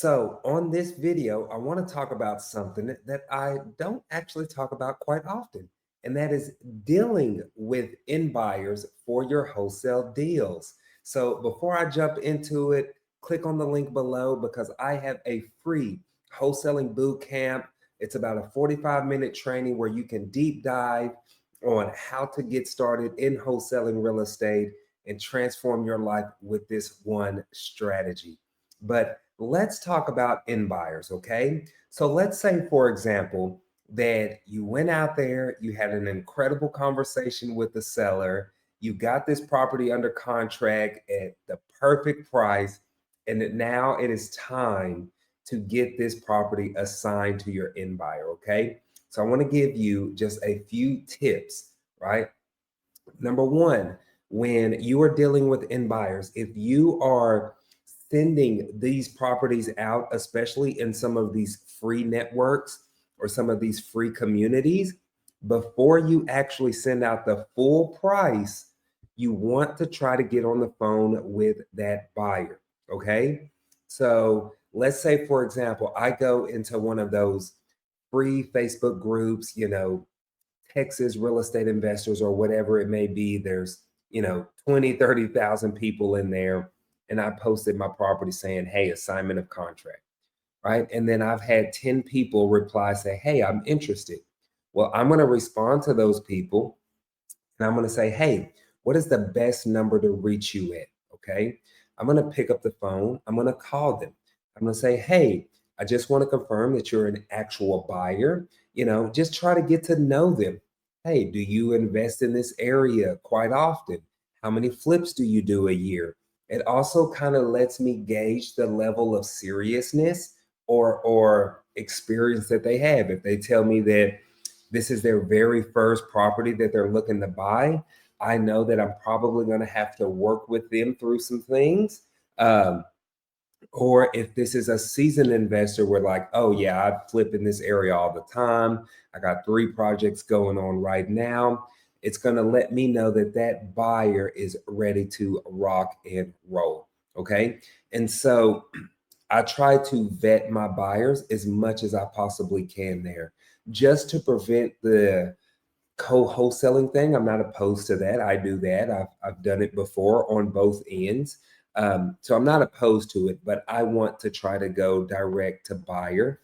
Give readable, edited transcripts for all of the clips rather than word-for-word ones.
So, on this video, I want to talk about something that I don't actually talk about quite often, and that is dealing with in buyers for your wholesale deals. So, before I jump into it, click on the link below because I have a free wholesaling boot camp. It's about a 45-minute training where you can deep dive on how to get started in wholesaling real estate and transform your life with this one strategy. But let's talk about in buyers, okay? So let's say, for example, that you went out there, you had an incredible conversation with the seller, you got this property under contract at the perfect price, and that now it is time to get this property assigned to your in buyer, okay? So I want to give you just a few tips, right? Number one, when you are dealing with in buyers, if you are sending these properties out, especially in some of these free networks or some of these free communities, before you actually send out the full price, you want to try to get on the phone with that buyer. Okay. So let's say, for example, I go into one of those free Facebook groups, Texas real estate investors or whatever it may be. There's, 20, 30,000 people in there. And I posted my property saying, hey, assignment of contract. Right. And then I've had 10 people reply, say, hey, I'm interested. Well, I'm going to respond to those people and I'm going to say, hey, what is the best number to reach you at? Okay. I'm going to pick up the phone. I'm going to call them. I'm going to say, hey, I just want to confirm that you're an actual buyer. Just try to get to know them. Hey, do you invest in this area quite often? How many flips do you do a year? It also kind of lets me gauge the level of seriousness or experience that they have. If they tell me that this is their very first property that they're looking to buy, I know that I'm probably going to have to work with them through some things. Um, or if this is a seasoned investor, we're like, oh, yeah, I flip in this area all the time. I got 3 projects going on right now. It's going to let me know that that buyer is ready to rock and roll. Okay. And so I try to vet my buyers as much as I possibly can there, just to prevent the co-wholesaling thing. I'm not opposed to that. I do that. I've done it before on both ends. So I'm not opposed to it, but I want to try to go direct to buyer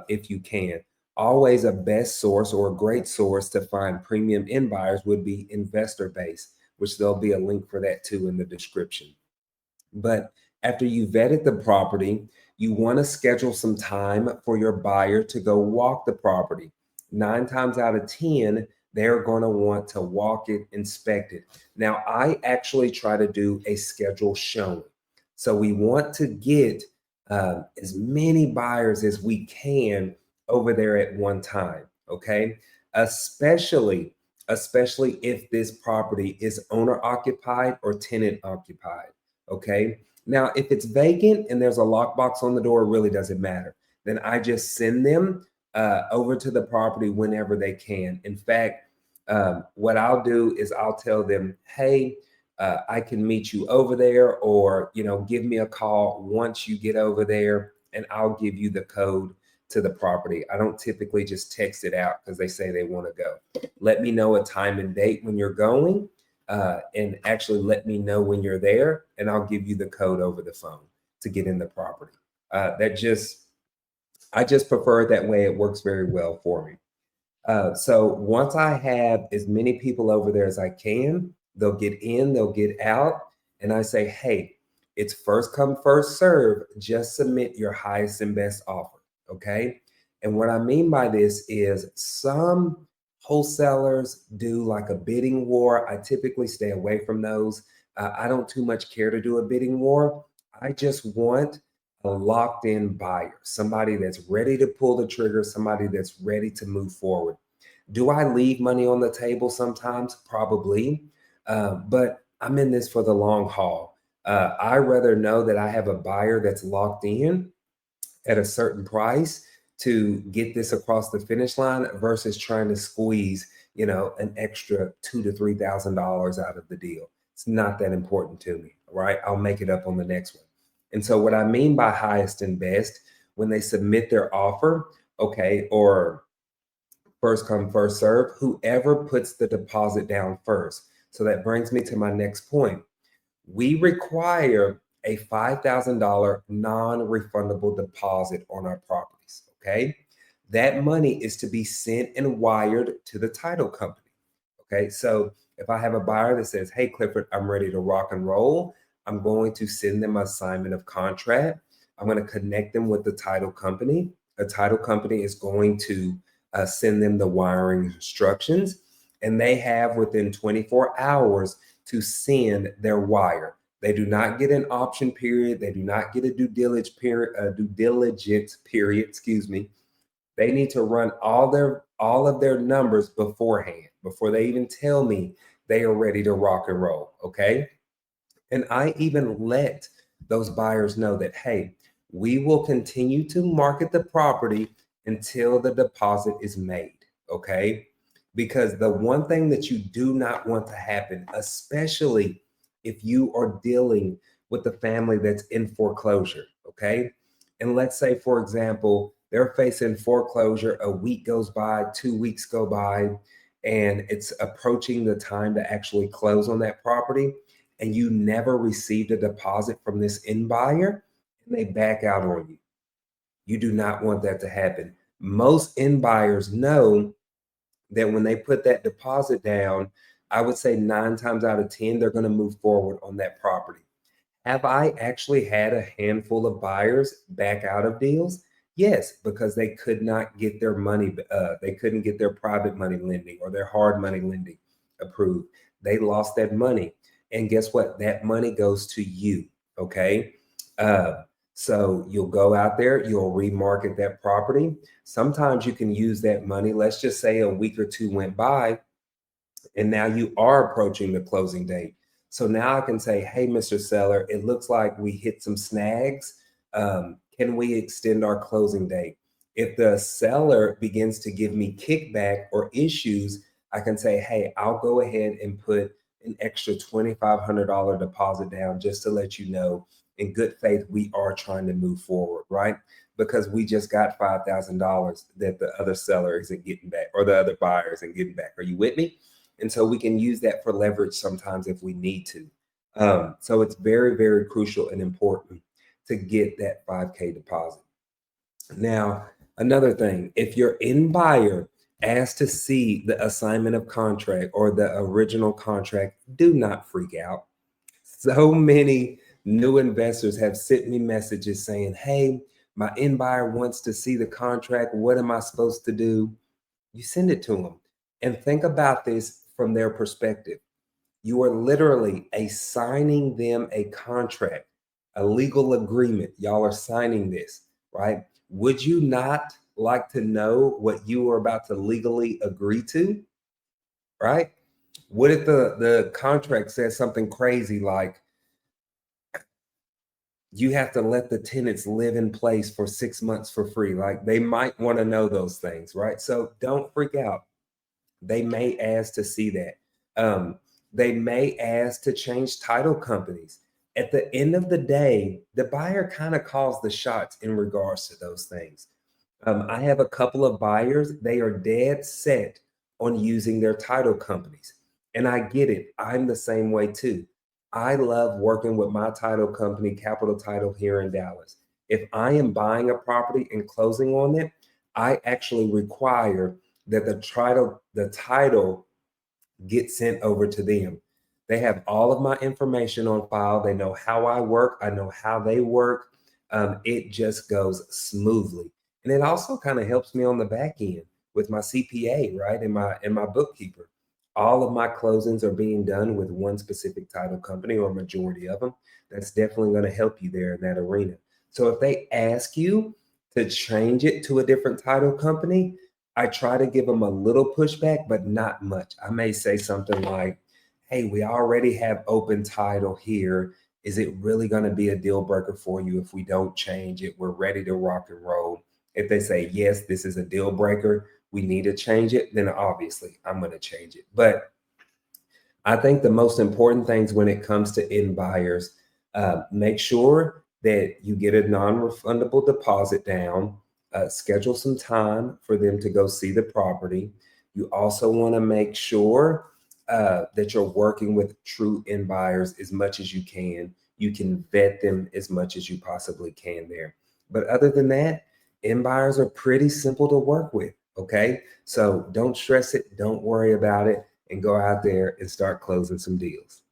if you can. Always a best source or a great source to find premium in buyers would be investor base, which there'll be a link for that too in the description. But after you vetted the property, you want to schedule some time for your buyer to go walk the property. 9 times out of 10, they're going to want to walk it, inspect it. Now, I actually try to do a schedule showing. So we want to get as many buyers as we can over there at one time. Okay. Especially if this property is owner occupied or tenant occupied. Okay. Now, if it's vacant and there's a lockbox on the door, it really doesn't matter. Then I just send them over to the property whenever they can. In fact, what I'll do is I'll tell them, hey, I can meet you over there, or give me a call once you get over there, and I'll give you the code to the property. I don't typically just text it out because they say they want to go. Let me know a time and date when you're going, and actually let me know when you're there, and I'll give you the code over the phone to get in the property. I just prefer it that way. It works very well for me. So once I have as many people over there as I can, they'll get in, they'll get out, and I say, hey, it's first come, first serve. Just submit your highest and best offer. Okay. And what I mean by this is some wholesalers do like a bidding war. I typically stay away from those. I don't too much care to do a bidding war. I just want a locked in buyer, somebody that's ready to pull the trigger, somebody that's ready to move forward. Do I leave money on the table sometimes? Probably. But I'm in this for the long haul. I rather know that I have a buyer that's locked in at a certain price to get this across the finish line versus trying to squeeze, an extra $2,000 to $3,000 out of the deal. It's not that important to me, right? I'll make it up on the next one. And so, what I mean by highest and best, when they submit their offer, okay, or first come, first serve, whoever puts the deposit down first. So that brings me to my next point. We require a $5,000 non refundable deposit on our properties. Okay. That money is to be sent and wired to the title company. Okay. So if I have a buyer that says, "Hey, Clifford, I'm ready to rock and roll," I'm going to send them assignment of contract. I'm going to connect them with the title company. The title company is going to send them the wiring instructions, and they have within 24 hours to send their wire. They do not get an option period. They do not get a due diligence period. Excuse me. They need to run all of their numbers beforehand before they even tell me they are ready to rock and roll. Okay. And I even let those buyers know that, hey, we will continue to market the property until the deposit is made. Okay. Because the one thing that you do not want to happen, especially if you are dealing with the family that's in foreclosure, okay? And let's say, for example, they're facing foreclosure, a week goes by, 2 weeks go by, and it's approaching the time to actually close on that property and you never received a deposit from this end buyer, and they back out on you. You do not want that to happen. Most end buyers know that when they put that deposit down, I would say 9 times out of 10, they're going to move forward on that property. Have I actually had a handful of buyers back out of deals? Yes, because they could not get their money, they couldn't get their private money lending or their hard money lending approved. They lost that money. And guess what? That money goes to you. Okay. Uh, so you'll go out there, you'll remarket that property. Sometimes you can use that money. Let's just say a week or two went by and now you are approaching the closing date. So now I can say, "Hey, Mr. Seller, it looks like we hit some snags. Can we extend our closing date?" If the seller begins to give me kickback or issues, I can say, "Hey, I'll go ahead and put an extra $2,500 deposit down just to let you know in good faith we are trying to move forward, right? Because we just got $5,000 that the other seller isn't getting back or the other buyer isn't getting back. Are you with me?" And so we can use that for leverage sometimes if we need to. So it's very, very crucial and important to get that 5K deposit. Now, another thing, if your end buyer asks to see the assignment of contract or the original contract, do not freak out. So many new investors have sent me messages saying, "Hey, my end buyer wants to see the contract. What am I supposed to do?" You send it to them and think about this from their perspective. You are literally assigning them a contract, a legal agreement. Y'all are signing this, right? Would you not like to know what you are about to legally agree to, right? What if the contract says something crazy like you have to let the tenants live in place for 6 months for free? Like they might want to know those things, right? So don't freak out. They may ask to see that. They may ask to change title companies. At the end of the day, the buyer kind of calls the shots in regards to those things. I have a couple of buyers, they are dead set on using their title companies. And I get it. I'm the same way too. I love working with my title company, Capital Title, here in Dallas. If I am buying a property and closing on it, I actually require that the title get sent over to them. They have all of my information on file. They know how I work. I know how they work. It just goes smoothly, and it also kind of helps me on the back end with my CPA, right, and my bookkeeper. All of my closings are being done with one specific title company, or majority of them. That's definitely going to help you there in that arena. So if they ask you to change it to a different title company, I try to give them a little pushback, but not much. I may say something like, "Hey, we already have open title here. Is it really going to be a deal breaker for you if we don't change it? We're ready to rock and roll." If they say, "Yes, this is a deal breaker, we need to change it," then obviously I'm going to change it. But I think the most important things when it comes to end buyers, make sure that you get a non-refundable deposit down, schedule some time for them to go see the property. You also want to make sure that you're working with true end buyers as much as you can. You can vet them as much as you possibly can there. But other than that, end buyers are pretty simple to work with. Okay. So don't stress it, don't worry about it, and go out there and start closing some deals.